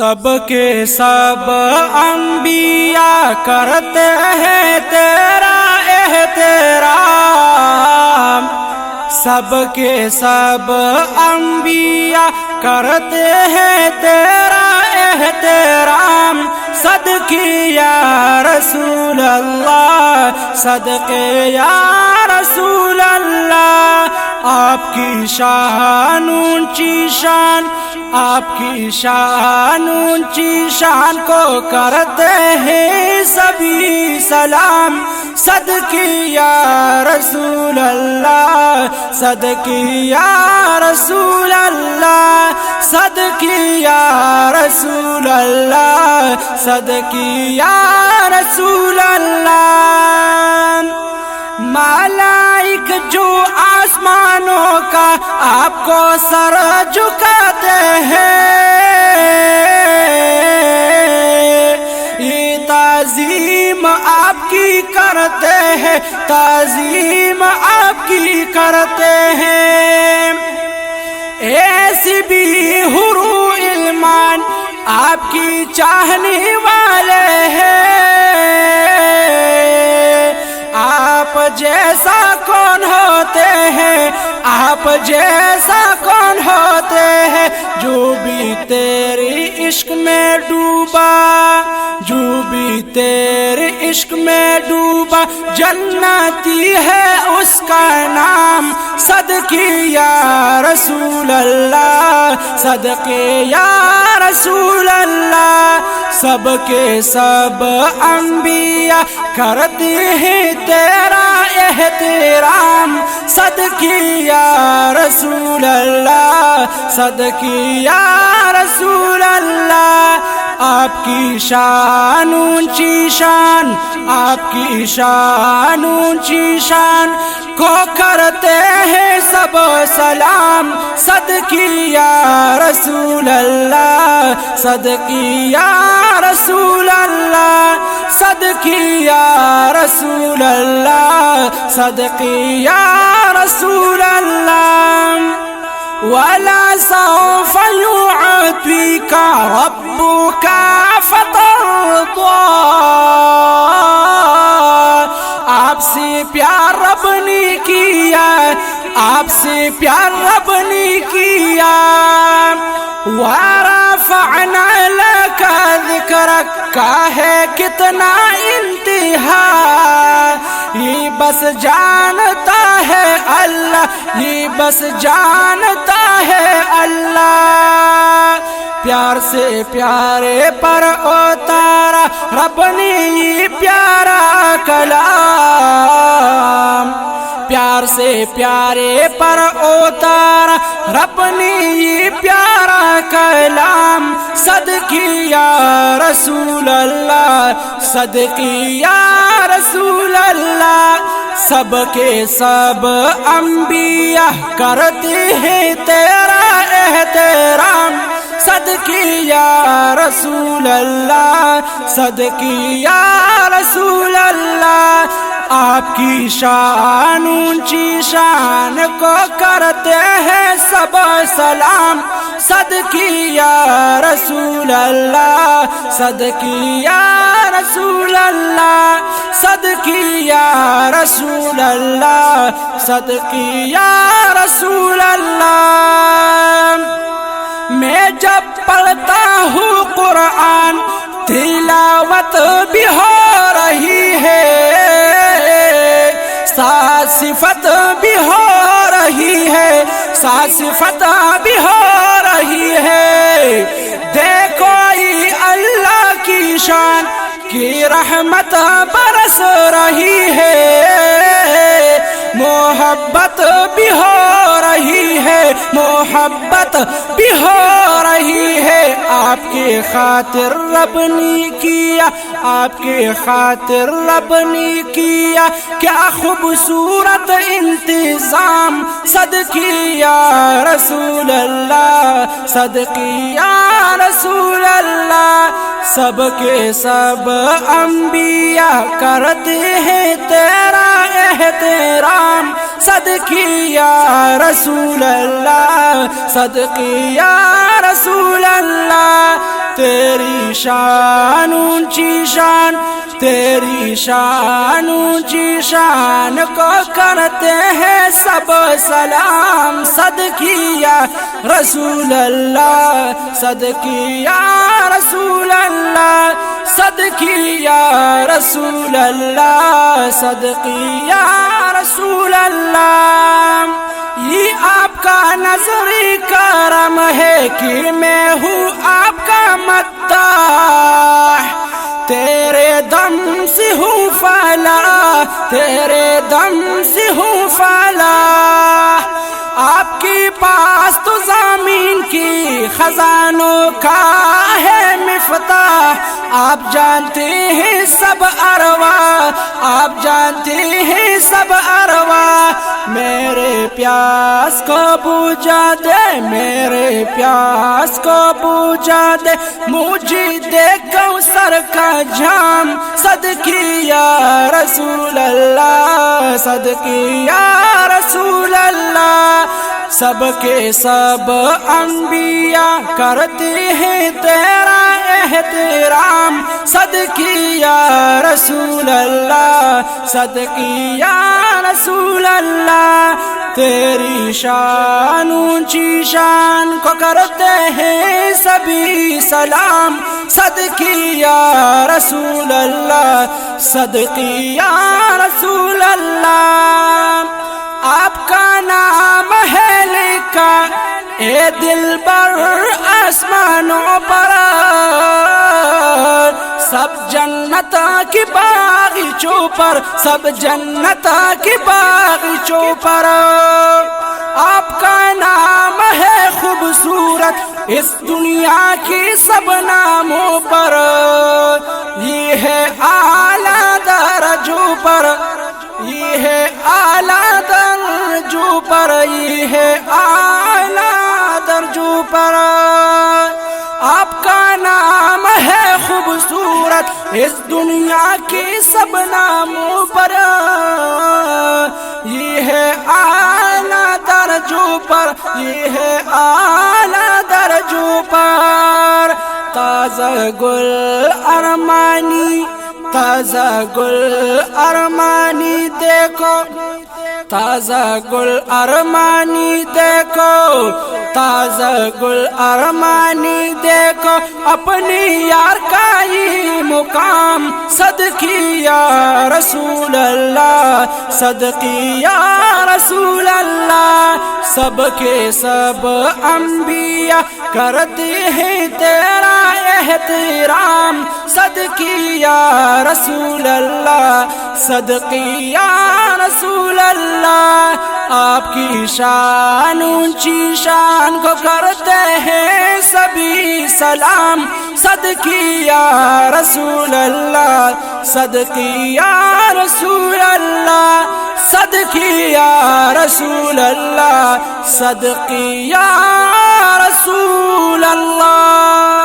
سب کے سب انبیاء کرتے ہیں تیرا احترام، سب کے سب انبیاء کرتے ہیں تیرا احترام، صدقے یا رسول اللہ، صدقے یا رسول اللہ۔ آپ کی شان اونچی شان، آپ کی شان اونچی شان کو کرتے ہیں سبھی سلام، صدقے یا رسول اللہ، صدقے یا رسول اللہ، صدقے یا رسول اللہ، صدقے یا رسول اللہ۔ ملائک جو آسمانوں کا آپ کو سر جھکاتے ہیں، یہ تعظیم آپ کی کرتے ہیں، تعظیم آپ کی کرتے ہیں۔ ایسی بھی حور علمان آپ کی چاہنے والے ہیں، آپ جیسا کون ہوتے ہیں، آپ جیسا کون ہوتے ہیں، جو بھی تیرے عشق میں ڈوبا، جو بھی تیرے عشق میں ڈوبا، جنتی ہے اس کا نام، صدقے یا رسول اللہ، صدقے یا رسول اللہ۔ سب کے سب انبیاء کرتے ہیں تیرا احترام، صدقے یا رسول اللہ، صدقے یا رسول اللہ۔ آپ کی شان اونچی شان، آپ کی شان اونچی شان کو کرتے ہیں سب سلام، صدقے یا رسول اللہ، صدقے یا رسول اللہ، صدقے یا رسول اللہ، صدقے یا رسول اللہ۔ وَلَا سَوْفَ يُعْطِيكَ رَبُّكَ فَتَرْضَىٰ، آپ سے پیار رب نے کیا، آپ سے پیار رب نے کیا۔ وَرَفَعْنَا لَكَ ذِكْرَكَ کا ہے کتنا انتہا، یہ بس جانتا ہے اللہ، یہ بس جانتا ہے اللہ۔ پیار سے پیارے پر اتارا رب نے یہ پیارا کلام، پیار سے پیارے پر اتارا رب نے یہ پیارا کلام، صدقے یا رسول اللہ، صدقے یا رسول اللہ۔ سب کے سب انبیاء کرتے ہیں تیرا احترام، صدقے یا رسول اللہ، صدقے یا رسول اللہ۔ آپ کی شان اونچی شان کو کرتے ہیں سب سلام، صدقے یا رسول اللہ، صدقے یا رسول اللہ، صدقے یا رسول اللہ، صدقے یا رسول اللہ۔ میں جب پڑھتا ہوں قرآن تلاوت بھی ہو رہی ہے، سات صفت بھی ہو رہی ہے، سات صفت بھی ہو رہی ہے۔ دیکھو یہ اللہ کی شان کی رحمت برس رہی ہے، محبت بھی ہو رہی ہے، محبت بھی ہو رہی ہے۔ آپ کے خاطر رب نے کیا، آپ کے خاطر رب نے کیا کیا خوبصورت انتظام، صدقے یا رسول اللہ، صدقے یا رسول اللہ۔ سب کے سب انبیاء کرتے ہیں تیرا احترام، صدقے یا رسول اللہ، صدقے یا رسول اللہ۔ شان اونچی شان، تیری شان اونچی شان کو کرتے ہیں سب سلام، صدقی یا رسول اللہ، صدقی یا رسول اللہ، صدقی یا رسول اللہ، صدقی یا رسول اللہ۔ یہ آپ کا نظری کرم ہے کہ میں ہوں آپ کا مداح، تیرے دم سے ہوں فلاح، تیرے دم سے ہوں فلاح۔ آپ کے پاس تو زمین کی خزانوں کا ہے مفتاح، آپ جانتے ہیں سب ارواح، آپ جانتے ہیں سب ارواح۔ میرے پیاس کو بجھا دے، میرے پیاس کو بجھا دے، مجھے دے کوثر کا جام، صدقی یا رسول اللہ، صدقی یا رسول اللہ۔ سب کے سب انبیاء کرتے ہیں تیرا احترام، صدقی یا رسول اللہ، صدقی یا رسول اللہ۔ تیری شان اونچی شان کو کرتے ہیں سبھی سلام، صدقی یا رسول اللہ، صدقی یا رسول اللہ۔ آپ کا نام ہے لکھا اے دلبر آسمانوں پر، سب جنت کی باغیچوں پر، سب جنت کی باغیچوں پر۔ آپ کا نام ہے خوبصورت اس دنیا کی سب ناموں پر، یہ ہے اعلیٰ درجوں پر، یہ ہے اعلیٰ درجوں پر، یہ ہے اعلیٰ درجوں پر۔ آپ کا نام ہے خوبصورت اس دنیا کی سب ناموں پر، یہ ہے اعلیٰ درجوں پر، یہ ہے اعلیٰ درجوں پر۔ تازہ گل ارمانی، تازہ گل ارمانی دیکھو، تازہ گل ارمانی دیکھو، تازہ گل ارمانی دیکھو، اپنی یار کا یہ مقام، صدقی یا رسول اللہ، صدقی یا رسول اللہ۔ سب کے سب انبیاء کرتے ہیں تیرا احترام، صدقی یا رسول اللہ، صدقی یا رسول اللہ۔ آپ کی شان اونچی شان کو کرتے ہیں سبھی سلام، صدقی یا رسول اللہ، صدقی یا رسول اللہ، صدقی یا رسول اللہ، صدقی یا رسول اللہ۔